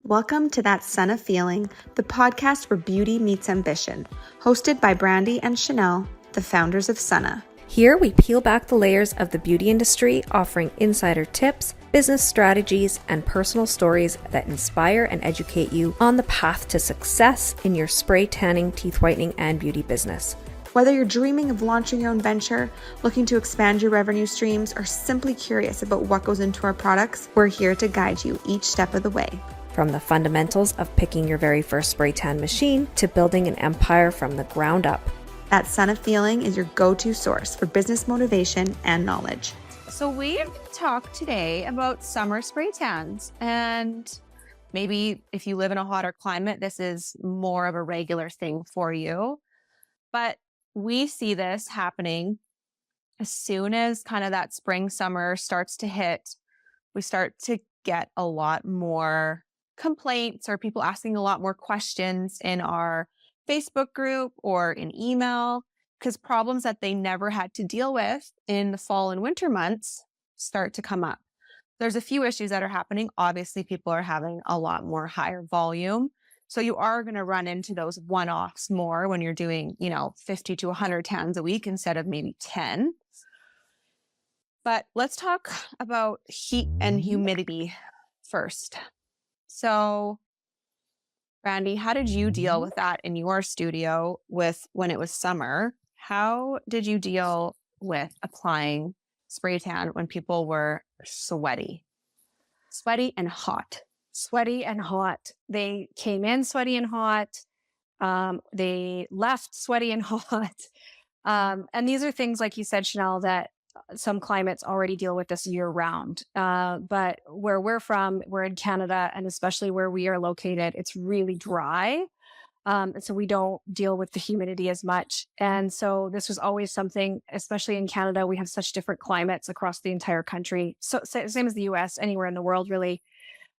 Welcome to That Sunna Feeling, the podcast where beauty meets ambition, hosted by Brandi and Shannelle, the founders of Sunna. Here we peel back the layers of the beauty industry, offering insider tips, business strategies, and personal stories that inspire and educate you on the path to success in your spray tanning, teeth whitening, and beauty business. Whether you're dreaming of launching your own venture, looking to expand your revenue streams, or simply curious about what goes into our products, we're here to guide you each step of the way. From the fundamentals of picking your very first spray tan machine to building an empire from the ground up. That Sunna Feeling is your go-to source for business motivation and knowledge. So we've talked today about summer spray tans, and maybe if you live in a hotter climate, this is more of a regular thing for you. But we see this happening as soon as kind of that spring, summer starts to hit. We start to get a lot more complaints or people asking a lot more questions in our Facebook group or in email, because problems that they never had to deal with in the fall and winter months start to come up. There's a few issues that are happening. Obviously, people are having a lot more higher volume. So you are going to run into those one-offs more when you're doing, 50 to 100 tans a week instead of maybe 10. But let's talk about heat and humidity first. So, Brandi, how did you deal with that in your studio when it was summer? How did you deal with applying spray tan when people were sweaty and hot? Sweaty and hot. They came in sweaty and hot. They left sweaty and hot. And these are things, like you said, Shannelle, that some climates already deal with this year round. But where we're from, we're in Canada, and especially where we are located, it's really dry. And so we don't deal with the humidity as much. And so this was always something, especially in Canada, we have such different climates across the entire country. So same as the US, anywhere in the world, really.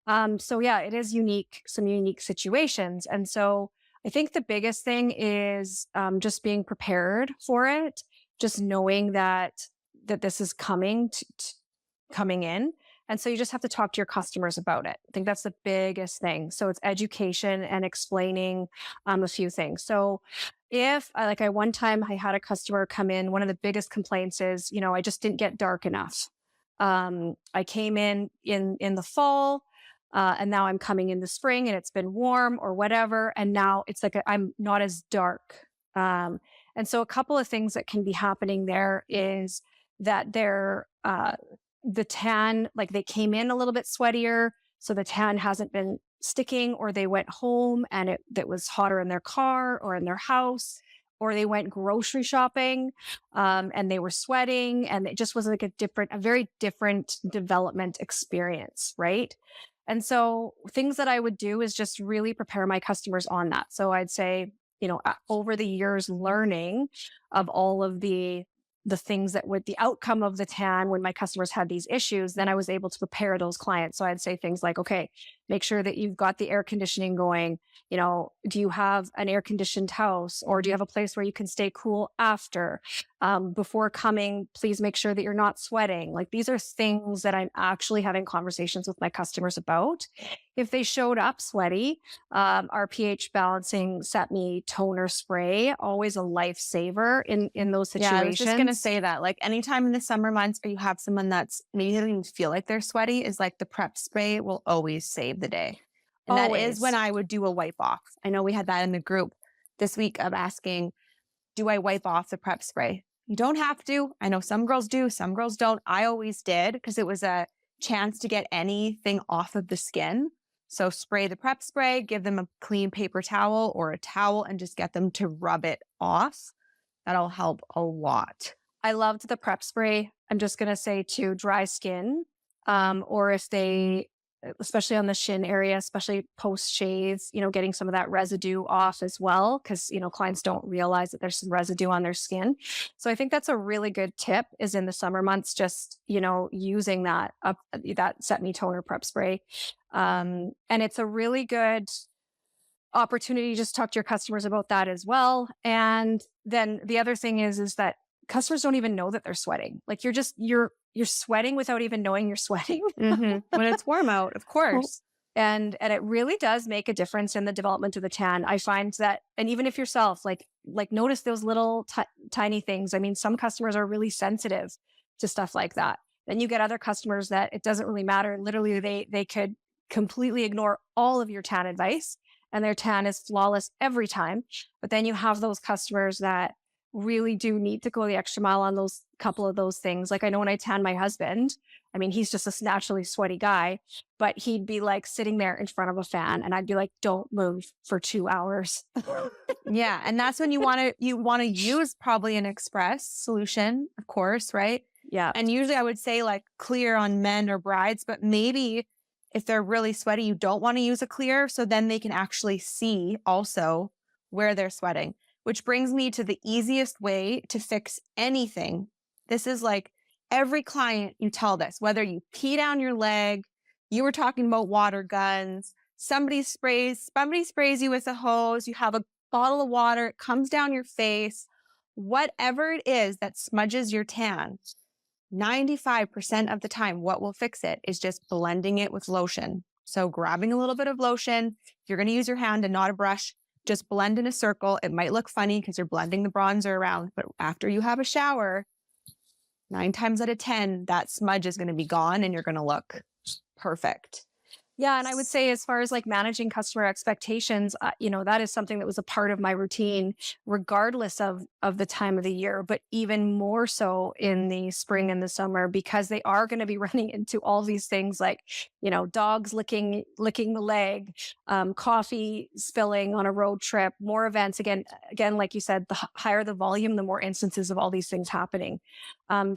So yeah, it is unique, some unique situations. And so I think the biggest thing is just being prepared for it, just knowing that this is coming in. And so you just have to talk to your customers about it. I think that's the biggest thing. So it's education and explaining a few things. So if one time I had a customer come in, one of the biggest complaints is, I just didn't get dark enough. I came in the fall, and now I'm coming in the spring and it's been warm or whatever. And now it's like I'm not as dark. And so a couple of things that can be happening there is that the tan, like they came in a little bit sweatier, so the tan hasn't been sticking, or they went home and it was hotter in their car or in their house, or they went grocery shopping and they were sweating, and it just was like a very different development experience, right? And so things that I would do is just really prepare my customers on that. So I'd say, over the years learning of all of the things that would the outcome of the tan when my customers had these issues, then I was able to prepare those clients. So I'd say things like, okay, make sure that you've got the air conditioning going. Do you have an air conditioned house, or do you have a place where you can stay cool after? Before coming, please make sure that you're not sweating. Like, these are things that I'm actually having conversations with my customers about. If they showed up sweaty, our pH balancing Set Me toner spray, always a lifesaver in those situations. Yeah, I was just going to say that, like, anytime in the summer months or you have someone that's maybe doesn't even feel like they're sweaty, is like the prep spray will always save the day. And always. That is when I would do a wipe off. I know we had that in the group this week of asking, do I wipe off the prep spray? You don't have to. I know some girls do, some girls don't. I always did, because it was a chance to get anything off of the skin. So spray the prep spray, give them a clean paper towel or a towel, and just get them to rub it off. That'll help a lot. I loved the prep spray. I'm just going to say, to dry skin, or if they, especially on the shin area, especially post shaves, getting some of that residue off as well, because, clients don't realize that there's some residue on their skin. So I think that's a really good tip, is in the summer months, just, using that Set Me toner prep spray. And it's a really good opportunity to just talk to your customers about that as well. And then the other thing is that customers don't even know that they're sweating. Like, you're sweating without even knowing you're sweating. When it's warm out, of course. And it really does make a difference in the development of the tan. I find that, and even if yourself, like notice those little tiny things. I mean, some customers are really sensitive to stuff like that. Then you get other customers that it doesn't really matter. Literally, they could completely ignore all of your tan advice, and their tan is flawless every time. But then you have those customers that really do need to go the extra mile on those couple of those things. Like I know when I tan my husband, I mean, he's just a naturally sweaty guy, but he'd be like sitting there in front of a fan and I'd be like, don't move for 2 hours. Yeah. And that's when you want to use probably an express solution, of course, right? Yeah. And usually I would say like clear on men or brides, but maybe if they're really sweaty, you don't want to use a clear. So then they can actually see also where they're sweating, which brings me to the easiest way to fix anything. This is like every client you tell this, whether you pee down your leg, you were talking about water guns, somebody sprays you with a hose, you have a bottle of water, it comes down your face, whatever it is that smudges your tan, 95% of the time, what will fix it is just blending it with lotion. So grabbing a little bit of lotion, if you're going to use your hand and not a brush, just blend in a circle. It might look funny because you're blending the bronzer around, but after you have a shower, 9 times out of 10, that smudge is going to be gone and you're going to look perfect. Yeah. And I would say, as far as like managing customer expectations, that is something that was a part of my routine, regardless of the time of the year, but even more so in the spring and the summer, because they are going to be running into all these things like, dogs licking the leg, coffee spilling on a road trip, more events. Again, like you said, the higher the volume, the more instances of all these things happening.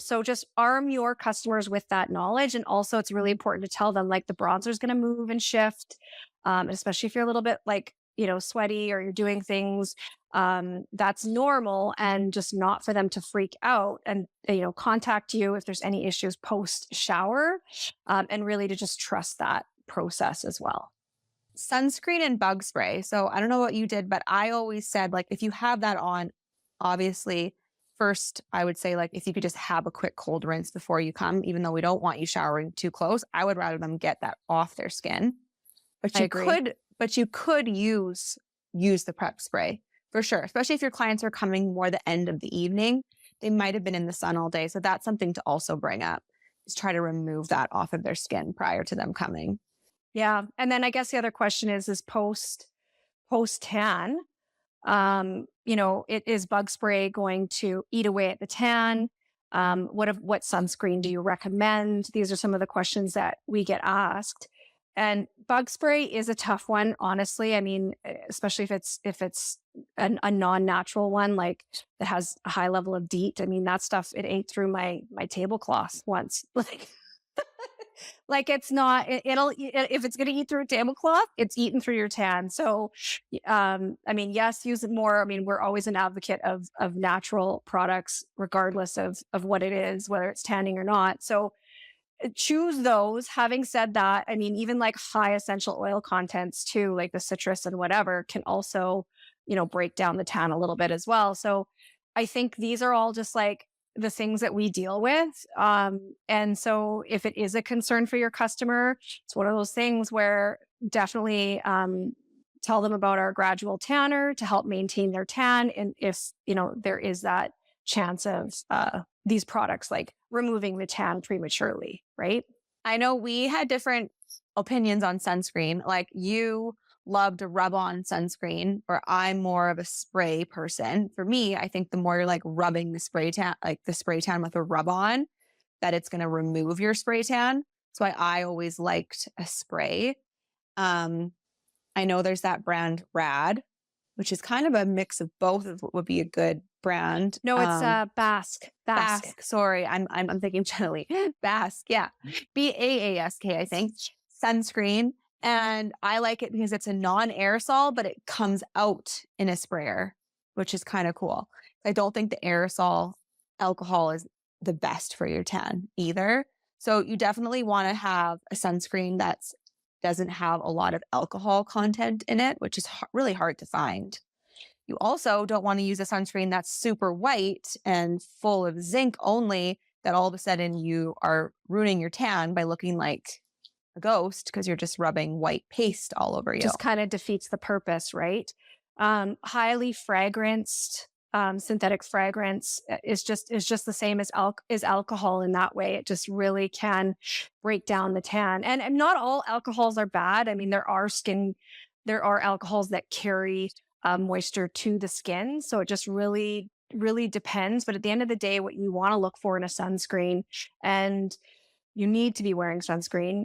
So just arm your customers with that knowledge. And also it's really important to tell them like the bronzer is going to move and shift, especially if you're a little bit like, sweaty or you're doing things that's normal, and just not for them to freak out and, contact you if there's any issues post shower, and really to just trust that process as well. Sunscreen and bug spray. So I don't know what you did, but I always said like, if you have that on, obviously, first, I would say like if you could just have a quick cold rinse before you come, even though we don't want you showering too close, I would rather them get that off their skin. But you could use the prep spray for sure, especially if your clients are coming more the end of the evening. They might have been in the sun all day. So that's something to also bring up, is try to remove that off of their skin prior to them coming. Yeah. And then I guess the other question is post tan, is bug spray going to eat away at the tan? What sunscreen do you recommend? These are some of the questions that we get asked. And bug spray is a tough one, honestly. I mean, especially if it's a non-natural one, like that has a high level of DEET. I mean, that stuff, it ate through my tablecloth once. Like it's not, if it's going to eat through a tablecloth, it's eaten through your tan. So, I mean, yes, use it more. I mean, we're always an advocate of natural products, regardless of what it is, whether it's tanning or not. So choose those. Having said that, I mean, even like high essential oil contents too, like the citrus and whatever, can also, break down the tan a little bit as well. So I think these are all just like the things that we deal with. And so if it is a concern for your customer, it's one of those things where definitely tell them about our gradual tanner to help maintain their tan. And if, there is that chance of these products like removing the tan prematurely, right? I know we had different opinions on sunscreen. Like you love to rub on sunscreen, or I'm more of a spray person. For me, I think the more you're like rubbing the spray tan with a rub on, that it's going to remove your spray tan. That's why I always liked a spray. I know there's that brand Rad, which is kind of a mix of both of what would be a good brand. No, it's Basque. Sorry, I'm thinking generally. Basque, yeah. Baask, I think. Sunscreen. And I like it because it's a non-aerosol, but it comes out in a sprayer, which is kind of cool. I don't think the aerosol alcohol is the best for your tan either. So you definitely want to have a sunscreen that doesn't have a lot of alcohol content in it, which is really hard to find. You also don't want to use a sunscreen that's super white and full of zinc only, that all of a sudden you are ruining your tan by looking like a ghost because you're just rubbing white paste all over you. Just kind of defeats the purpose, right? Highly fragranced synthetic fragrance is just the same as alcohol in that way. It just really can break down the tan. And not all alcohols are bad. I mean, there are alcohols that carry moisture to the skin. So it just really depends. But at the end of the day, what you want to look for in a sunscreen, and you need to be wearing sunscreen.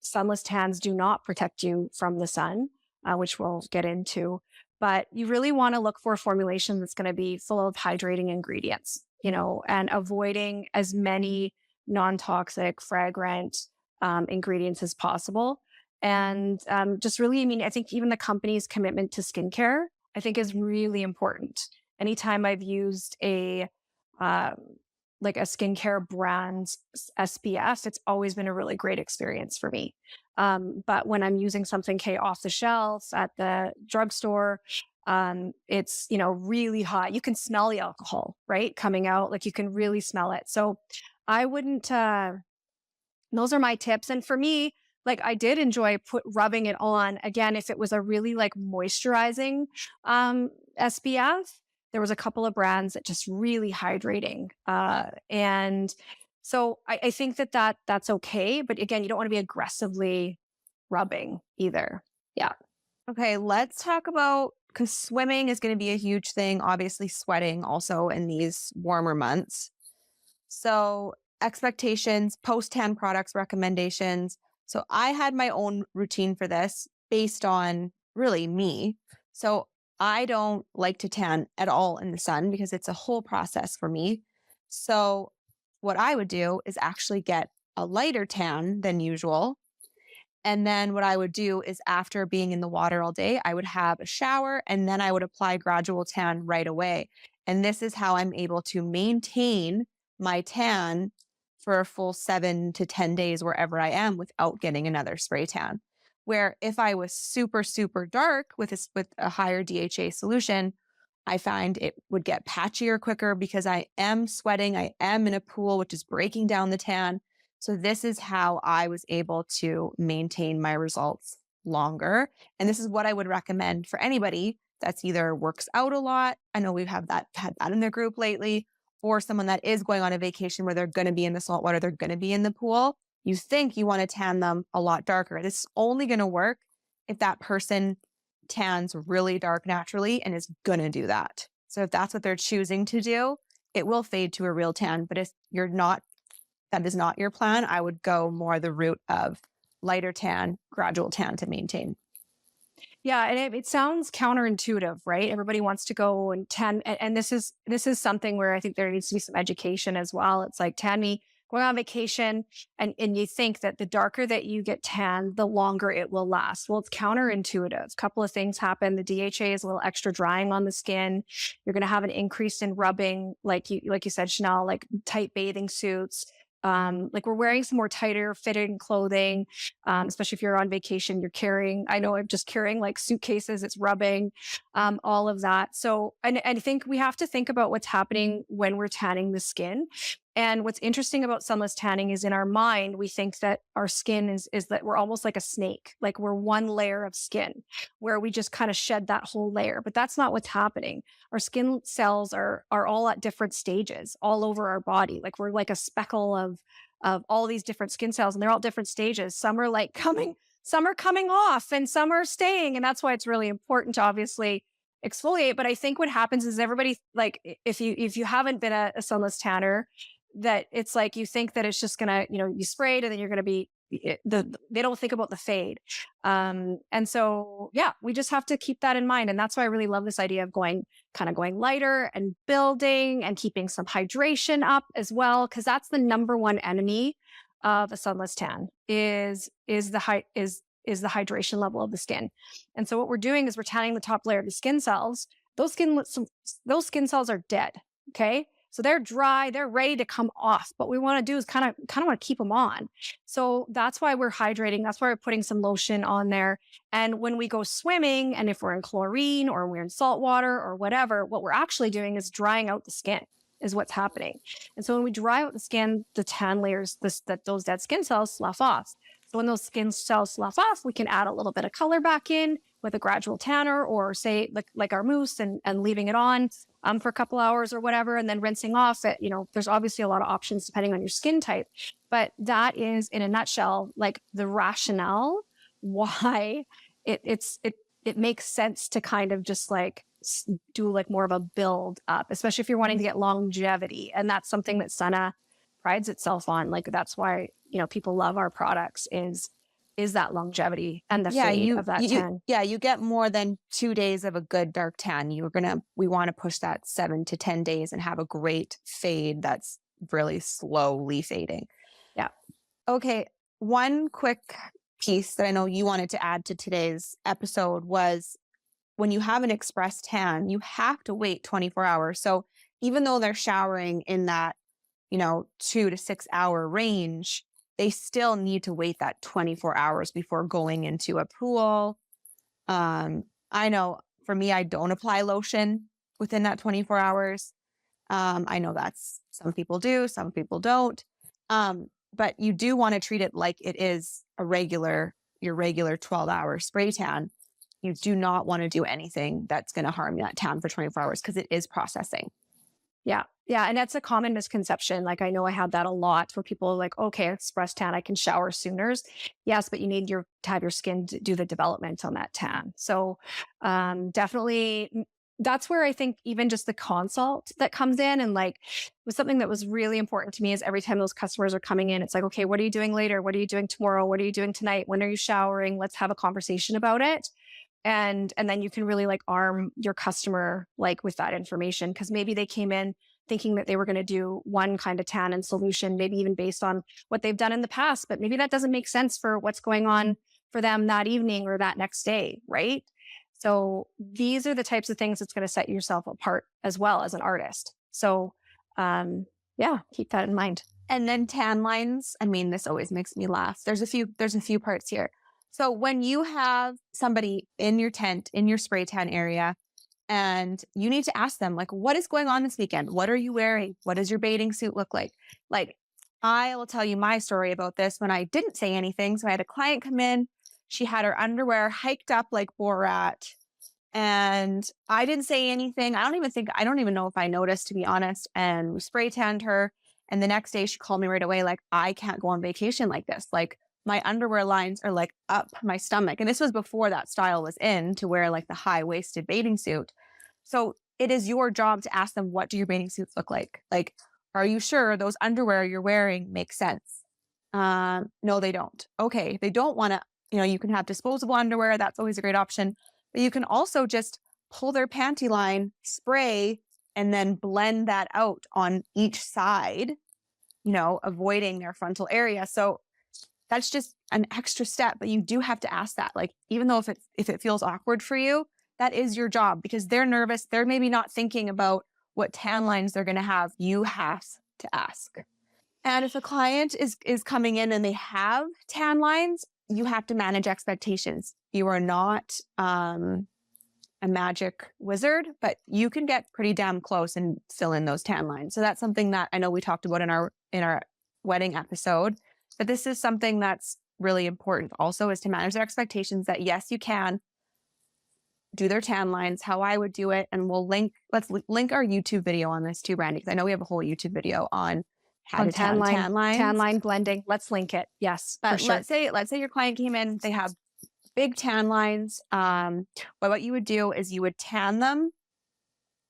Sunless tans do not protect you from the sun, which we'll get into. But you really want to look for a formulation that's going to be full of hydrating ingredients, and avoiding as many non-toxic, fragrant ingredients as possible. And just really, I mean, I think even the company's commitment to skincare, I think, is really important. Anytime I've used a skincare brand's SPF, it's always been a really great experience for me. But when I'm using something off the shelf at the drugstore, it's, really hot. You can smell the alcohol, right? Coming out, like you can really smell it. So I wouldn't, those are my tips. And for me, like I did enjoy rubbing it on again, if it was a really like moisturizing, SPF. There was a couple of brands that just really hydrating. And so I think that's okay. But again, you don't want to be aggressively rubbing either. Yeah. Okay, let's talk about, because swimming is going to be a huge thing, obviously sweating also in these warmer months. So expectations, post-tan products recommendations. So I had my own routine for this based on really me. So I don't like to tan at all in the sun because it's a whole process for me. So what I would do is actually get a lighter tan than usual. And then what I would do is, after being in the water all day, I would have a shower and then I would apply gradual tan right away. And this is how I'm able to maintain my tan for a full 7 to 10 days wherever I am without getting another spray tan. Where if I was super, super dark with a higher DHA solution, I find it would get patchier quicker because I am sweating. I am in a pool, which is breaking down the tan. So this is how I was able to maintain my results longer. And this is what I would recommend for anybody that's either works out a lot. I know we've had that in their group lately, or someone that is going on a vacation where they're going to be in the salt water, they're going to be in the pool. You think you want to tan them a lot darker. This is only going to work if that person tans really dark naturally and is going to do that. So if that's what they're choosing to do, it will fade to a real tan. But if that is not your plan, I would go more the route of lighter tan, gradual tan to maintain. Yeah, and it sounds counterintuitive, right? Everybody wants to go and tan, and this is something where I think there needs to be some education as well. It's like, tan me going on vacation, and you think that the darker that you get tan, the longer it will last. Well, it's counterintuitive. A couple of things happen. The DHA is a little extra drying on the skin. You're going to have an increase in rubbing, like you said, Shannelle, like tight bathing suits. Like we're wearing some more tighter fitting clothing, especially if you're on vacation, I know I'm just carrying like suitcases, it's rubbing, all of that. So, and I think we have to think about what's happening when we're tanning the skin. And what's interesting about sunless tanning is, in our mind, we think that our skin is that we're almost like a snake, like we're one layer of skin where we just kind of shed that whole layer. But that's not what's happening. Our skin cells are all at different stages all over our body. Like we're like a speckle of all these different skin cells, and they're all different stages. Some are coming off and some are staying. And that's why it's really important to obviously exfoliate. But I think what happens is, everybody, like if you haven't been a sunless tanner, that it's like you think that it's just gonna, you sprayed and then you're gonna be they don't think about the fade. And so, yeah, we just have to keep that in mind. And that's why I really love this idea of going lighter and building and keeping some hydration up as well, because that's the number one enemy of a sunless tan is the hydration level of the skin. And so what we're doing is we're tanning the top layer of the skin cells. Those skin cells are dead. Okay. So they're dry, they're ready to come off. But what we want to do is kind of want to keep them on. So that's why we're hydrating. That's why we're putting some lotion on there. And when we go swimming, and if we're in chlorine or we're in salt water or whatever, what we're actually doing is drying out the skin, is what's happening. And so when we dry out the skin, the tan layers, those dead skin cells slough off. when those skin cells slough off, we can add a little bit of color back in with a gradual tanner, or say like our mousse, and leaving it on for a couple hours or whatever, and then rinsing off it. There's obviously a lot of options depending on your skin type, but that is, in a nutshell, like the rationale why it makes sense to kind of just like do like more of a build up, especially if you're wanting to get longevity. And that's something that Sunna prides itself on. Like, that's why, people love our products is that longevity and the fade of that tan. You get more than 2 days of a good dark tan. We want to push that 7 to 10 days and have a great fade that's really slowly fading. Yeah. Okay. One quick piece that I know you wanted to add to today's episode was, when you have an express tan, you have to wait 24 hours. So even though they're showering in that, 2 to 6 hour range, they still need to wait that 24 hours before going into a pool. I know for me, I don't apply lotion within that 24 hours. I know that's, some people do, some people don't. But you do want to treat it like it is your regular 12-hour spray tan. You do not want to do anything that's going to harm that tan for 24 hours because it is processing. Yeah. Yeah. And that's a common misconception. Like, I know I had that a lot where people are like, okay, express tan, I can shower sooner. Yes, but you need to have your skin to do the development on that tan. So definitely, that's where I think even just the consult that comes in, and like, was something that was really important to me, is every time those customers are coming in, it's like, okay, what are you doing later? What are you doing tomorrow? What are you doing tonight? When are you showering? Let's have a conversation about it. And then you can really like arm your customer like with that information, because maybe they came in thinking that they were going to do one kind of tan and solution, maybe even based on what they've done in the past, but maybe that doesn't make sense for what's going on for them that evening or that next day, right? So these are the types of things that's going to set yourself apart as well as an artist. So yeah, keep that in mind. And then tan lines. I mean, this always makes me laugh. There's a few parts here. So when you have somebody in your tent, in your spray tan area, and you need to ask them, like, what is going on this weekend? What are you wearing? What does your bathing suit look like? Like, I will tell you my story about this when I didn't say anything. So I had a client come in. She had her underwear hiked up like Borat, and I didn't say anything. I don't even know if I noticed, to be honest. And we spray tanned her. And the next day she called me right away, like, I can't go on vacation like this. Like, my underwear lines are like up my stomach. And this was before that style was in to wear like the high-waisted bathing suit. So it is your job to ask them, what do your bathing suits look like? Like, are you sure those underwear you're wearing make sense? No, they don't. Okay, they don't want to, you can have disposable underwear. That's always a great option. But you can also just pull their panty line, spray, and then blend that out on each side, avoiding their frontal area. So that's just an extra step, but you do have to ask that. Like, even though if it feels awkward for you, that is your job, because they're nervous. They're maybe not thinking about what tan lines they're going to have. You have to ask. And if a client is coming in and they have tan lines, you have to manage expectations. You are not a magic wizard, but you can get pretty damn close and fill in those tan lines. So that's something that I know we talked about in our wedding episode. But this is something that's really important also, is to manage their expectations that yes, you can do their tan lines, how I would do it. And let's link our YouTube video on this too, Brandi, because I know we have a whole YouTube video on how to tan lines. Tan line blending. Let's link it. Yes, but for sure. Let's say your client came in, they have big tan lines. But what you would do is you would tan them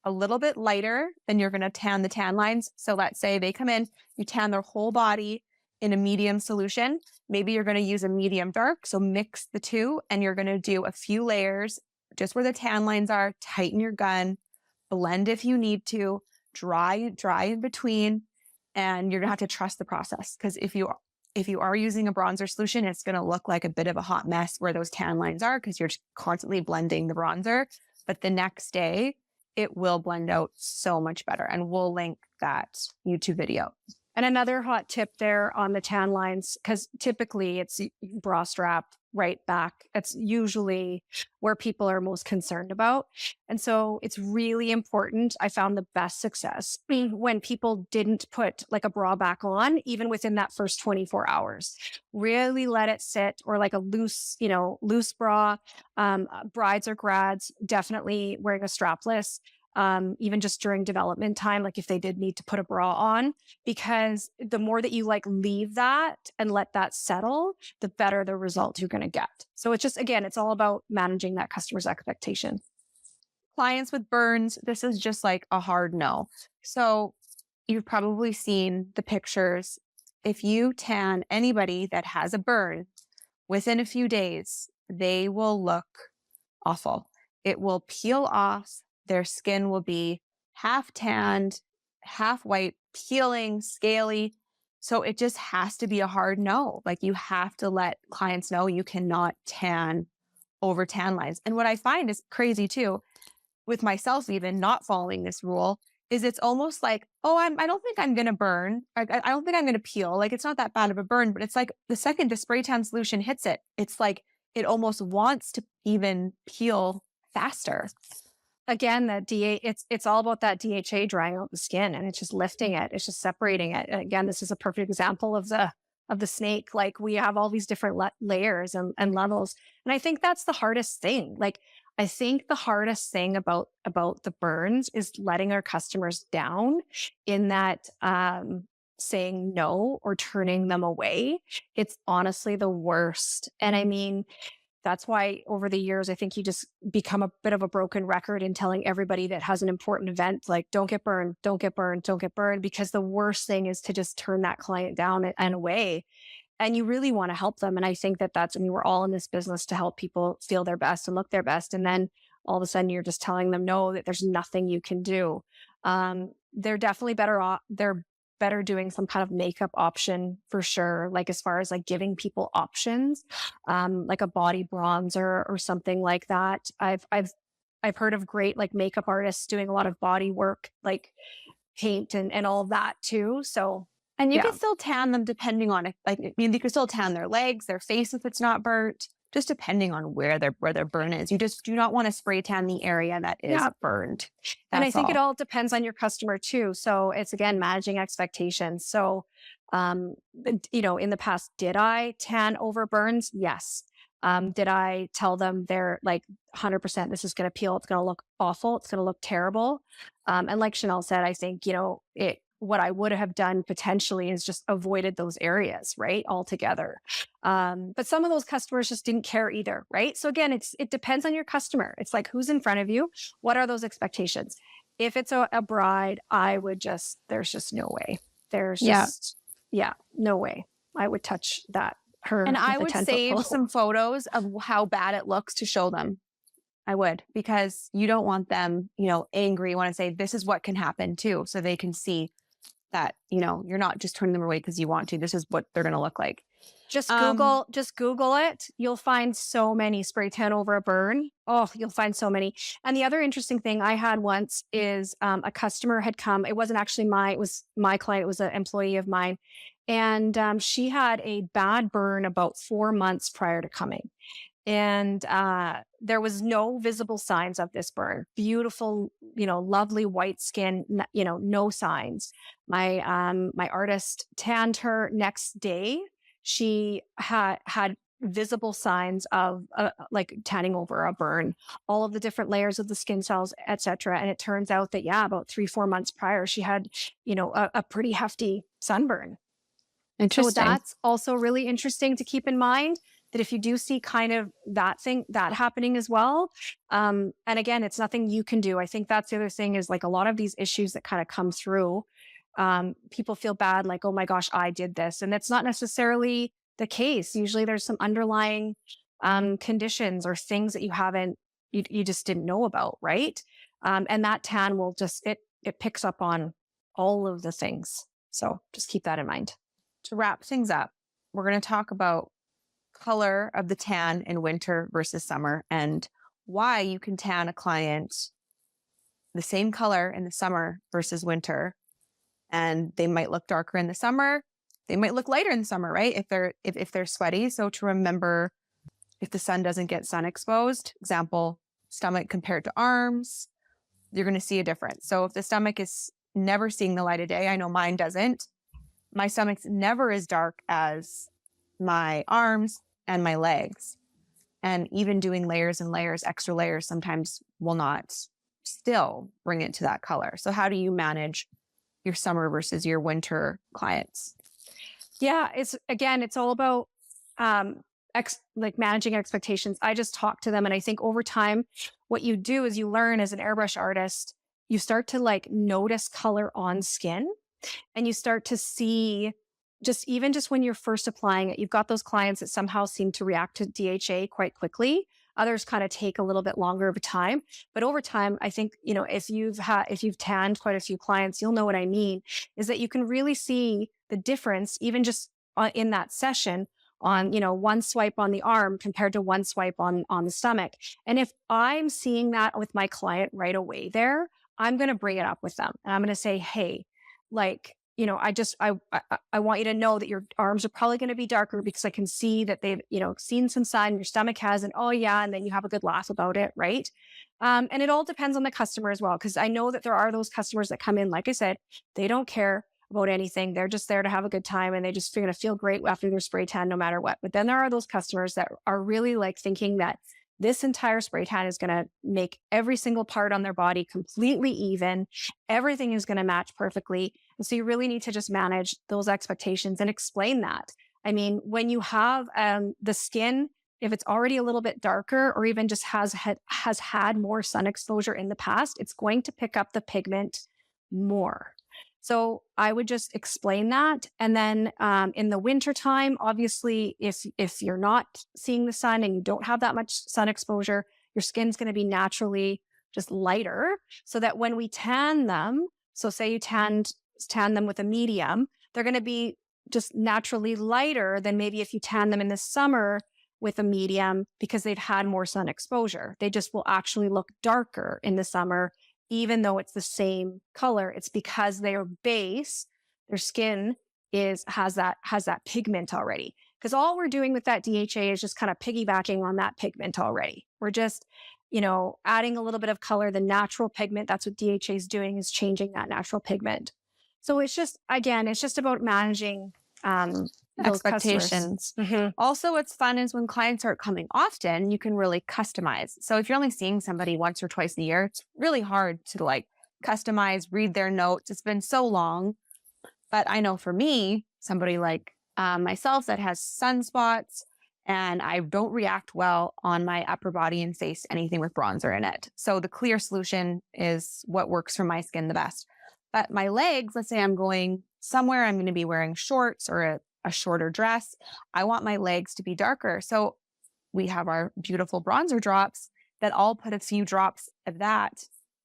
a little bit lighter than you're going to tan the tan lines. So let's say they come in, you tan their whole body in a medium solution. Maybe you're going to use a medium dark. So mix the two, and you're going to do a few layers just where the tan lines are. Tighten your gun, blend if you need to, dry in between. And you're going to have to trust the process, because if you are using a bronzer solution, it's going to look like a bit of a hot mess where those tan lines are, because you're constantly blending the bronzer. But the next day, it will blend out so much better. And we'll link that YouTube video. And another hot tip there on the tan lines, because typically it's bra strap, right back. It's usually where people are most concerned about. And so it's really important. I found the best success when people didn't put like a bra back on, even within that first 24 hours. Really let it sit, or like a loose, loose bra. Brides or grads, definitely wearing a strapless. Even just during development time, like if they did need to put a bra on, because the more that you like leave that and let that settle, the better the result you're going to get. So it's just, again, it's all about managing that customer's expectation. Clients with burns, this is just like a hard no. So you've probably seen the pictures. If you tan anybody that has a burn, within a few days, they will look awful. It will peel off. Their skin will be half tanned, half white, peeling, scaly. So it just has to be a hard no. Like, you have to let clients know you cannot tan over tan lines. And what I find is crazy too, with myself even not following this rule, is it's almost like, oh, I don't think I'm going to burn. I don't think I'm going to peel. Like, it's not that bad of a burn, but it's like the second the spray tan solution hits it, it's like it almost wants to even peel faster. Again, that it's all about that DHA drying out the skin, and it's just lifting it. It's just separating it. And again, this is a perfect example of the snake. Like, we have all these different layers and levels. And I think that's the hardest thing. Like, I think the hardest thing about the burns is letting our customers down in that, saying no or turning them away. It's honestly the worst. And I mean, that's why over the years, I think you just become a bit of a broken record in telling everybody that has an important event, like, don't get burned, don't get burned, don't get burned, because the worst thing is to just turn that client down and away. And you really want to help them. And I think I mean, we're all in this business to help people feel their best and look their best. And then all of a sudden you're just telling them no, that there's nothing you can do. They're definitely better off. They're better doing some kind of makeup option for sure. Like, as far as like giving people options, like a body bronzer or something like that. I've heard of great like makeup artists doing a lot of body work, like paint and all of that too. So, and you yeah. can still tan them depending on it. Like, I mean, you can still tan their legs, their face if it's not burnt, just depending on where their burn is. You just do not want to spray tan the area that is burned. And I think it all depends on your customer too. So it's, again, managing expectations. So, in the past, did I tan over burns? Yes. Did I tell them they're like 100%, this is going to peel, it's going to look awful, it's going to look terrible? And like Shannelle said, I think, what I would have done potentially is just avoided those areas, right, altogether. But some of those customers just didn't care either, right? So again, it depends on your customer. It's like, who's in front of you? What are those expectations? If it's a bride, there's just no way. There's just, no way I would touch that. And I would save some photos of how bad it looks to show them. I would, because you don't want them, angry. You want to say, this is what can happen too. So they can see that, you're not just turning them away because you want to. This is what they're going to look like. Just Google it. You'll find so many spray tan over a burn. Oh, you'll find so many. And the other interesting thing I had once is a customer had come. It wasn't actually it was my client. It was an employee of mine. And she had a bad burn about 4 months prior to coming. And there was no visible signs of this burn. Beautiful, lovely white skin, no signs. My artist tanned her next day. She had visible signs of like tanning over a burn, all of the different layers of the skin cells, etc. And it turns out that, about 3-4 months prior, she had, a pretty hefty sunburn. Interesting. So that's also really interesting to keep in mind, that if you do see kind of that happening as well, and again, it's nothing you can do. I think that's the other thing, is like a lot of these issues that kind of come through, people feel bad, like, oh my gosh, I did this. And that's not necessarily the case. Usually there's some underlying conditions or things that you just didn't know about, right? And that tan will just, it picks up on all of the things. So just keep that in mind. To wrap things up, we're going to talk about color of the tan in winter versus summer, and why you can tan a client the same color in the summer versus winter. And they might look darker in the summer. They might look lighter in the summer, right? If they're sweaty. So to remember if the sun doesn't get sun exposed, example, stomach compared to arms, you're going to see a difference. So if the stomach is never seeing the light of day, I know mine doesn't. My stomach's never as dark as my arms and my legs. And even doing layers and layers, extra layers, sometimes will not still bring it to that color. So how do you manage your summer versus your winter clients? Yeah, it's all about like managing expectations. I just talk to them, and I think over time, what you do is you learn as an airbrush artist, you start to like notice color on skin, and you start to see just when you're first applying it, you've got those clients that somehow seem to react to DHA quite quickly. Others kind of take a little bit longer of a time, but over time, I think, if you've tanned quite a few clients, you'll know what I mean, is that you can really see the difference, even just in that session on, one swipe on the arm compared to one swipe on the stomach. And if I'm seeing that with my client right away there, I'm going to bring it up with them and I'm going to say, hey, like, I want you to know that your arms are probably going to be darker because I can see that they've, seen some sun, your stomach hasn't. Oh yeah. And then you have a good laugh about it. Right. And it all depends on the customer as well. Cause I know that there are those customers that come in, like I said, they don't care about anything. They're just there to have a good time and they just going to feel great after their spray tan, no matter what. But then there are those customers that are really like thinking that this entire spray tan is going to make every single part on their body completely even. Everything is going to match perfectly. And so you really need to just manage those expectations and explain that. I mean, when you have the skin, if it's already a little bit darker or even just has had more sun exposure in the past, it's going to pick up the pigment more. So I would just explain that. And then in the wintertime, obviously, if you're not seeing the sun and you don't have that much sun exposure, your skin's going to be naturally just lighter so that when we tan them, so say you tan them with a medium, they're going to be just naturally lighter than maybe if you tan them in the summer with a medium because they've had more sun exposure. They just will actually look darker in the summer even though it's the same color. It's because their base, their skin has that pigment already. Because all we're doing with that DHA is just kind of piggybacking on that pigment already. We're just, adding a little bit of color, the natural pigment. That's what DHA is doing, is changing that natural pigment. So it's just about managing expectations. Mm-hmm. Also, what's fun is when clients aren't coming often, you can really customize. So if you're only seeing somebody once or twice a year, it's really hard to like customize, read their notes. It's been so long. But I know for me, somebody like myself that has sunspots and I don't react well on my upper body and face to anything with bronzer in it. So the clear solution is what works for my skin the best. But my legs, let's say I'm going somewhere, I'm going to be wearing shorts or a shorter dress. I want my legs to be darker. So we have our beautiful bronzer drops that I'll put a few drops of that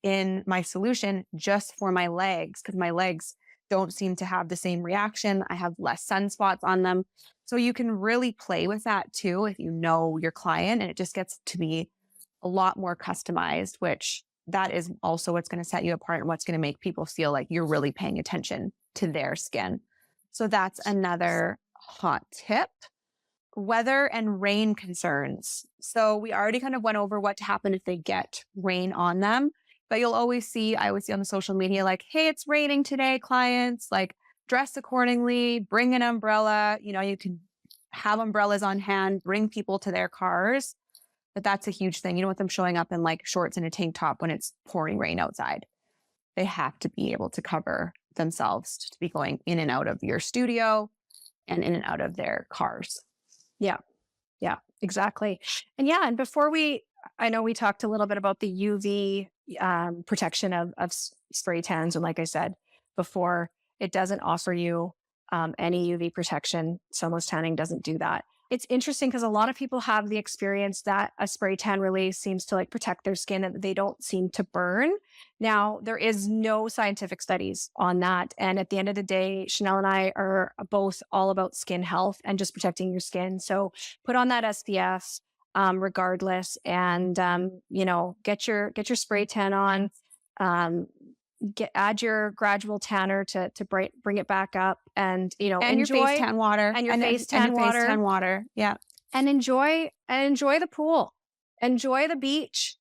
in my solution just for my legs because my legs don't seem to have the same reaction. I have less sunspots on them. So you can really play with that too if you know your client, and it just gets to be a lot more customized, which that is also what's going to set you apart and what's going to make people feel like you're really paying attention to their skin. So that's another hot tip. Weather and rain concerns. So we already kind of went over what to happen if they get rain on them, but I always see on the social media, like, hey, it's raining today, clients, like dress accordingly, bring an umbrella. You can have umbrellas on hand, bring people to their cars. But that's a huge thing. You don't want them showing up in like shorts and a tank top when it's pouring rain outside. They have to be able to cover themselves to be going in and out of your studio and in and out of their cars. Yeah, exactly. And before I know we talked a little bit about the UV protection of spray tans. And like I said before, it doesn't offer you any UV protection. Somos tanning doesn't do that. It's interesting because a lot of people have the experience that a spray tan really seems to like protect their skin and they don't seem to burn. Now, there is no scientific studies on that. And at the end of the day, Shannelle and I are both all about skin health and just protecting your skin. So put on that SPF regardless, and get your spray tan on. Add your gradual tanner to bring it back up, and and enjoy your face tan water and your face tan water. Yeah. and enjoy the pool, enjoy the beach.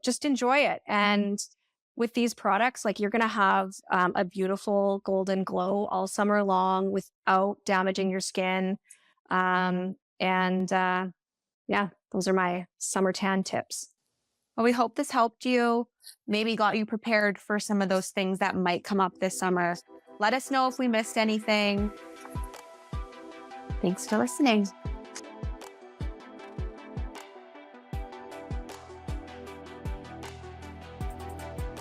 Just enjoy it. And with these products, like, you're going to have a beautiful golden glow all summer long without damaging your skin. Yeah, those are my summer tan tips. Well, we hope this helped you, maybe got you prepared for some of those things that might come up this summer. Let us know if we missed anything. Thanks for listening.